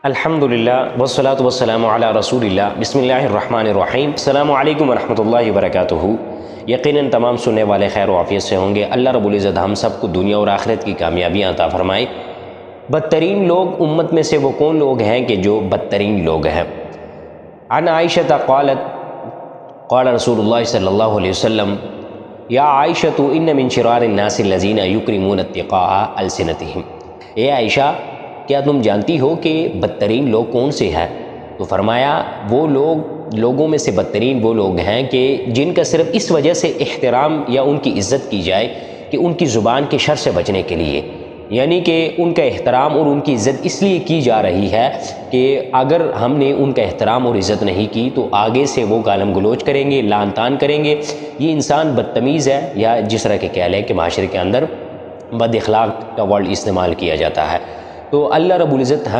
الحمدللہ والصلاۃ والسلام علی رسول اللہ بسم اللہ الرحمن الرحیم السلام علیکم ورحمۃ اللہ وبرکاتہ۔ یقیناً تمام سننے والے خیر و عافیت سے ہوں گے۔ اللہ رب العزت ہم سب کو دنیا اور آخرت کی کامیابیاں عطا فرمائے۔ بدترین لوگ امت میں سے وہ کون لوگ ہیں کہ جو بدترین لوگ ہیں؟ عن عائشہ قالت قال رسول اللہ صلی اللہ علیہ وسلم یا عائشہ ان من شرار الناس الذین یکرمون اتقاء السنتہم۔ اے عائشہ، کیا تم جانتی ہو کہ بدترین لوگ کون سے ہیں؟ تو فرمایا وہ لوگوں میں سے بدترین وہ لوگ ہیں کہ جن کا صرف اس وجہ سے احترام یا ان کی عزت کی جائے کہ ان کی زبان کے شر سے بچنے کے لیے، یعنی کہ ان کا احترام اور ان کی عزت اس لیے کی جا رہی ہے کہ اگر ہم نے ان کا احترام اور عزت نہیں کی تو آگے سے وہ گالم گلوچ کریں گے، لعن طعن کریں گے، یہ انسان بدتمیز ہے، یا جس طرح کہ کہہ لیں کہ معاشرے کے اندر بد اخلاق کا ورڈ استعمال کیا جاتا ہے۔ تو اللہ رب العزت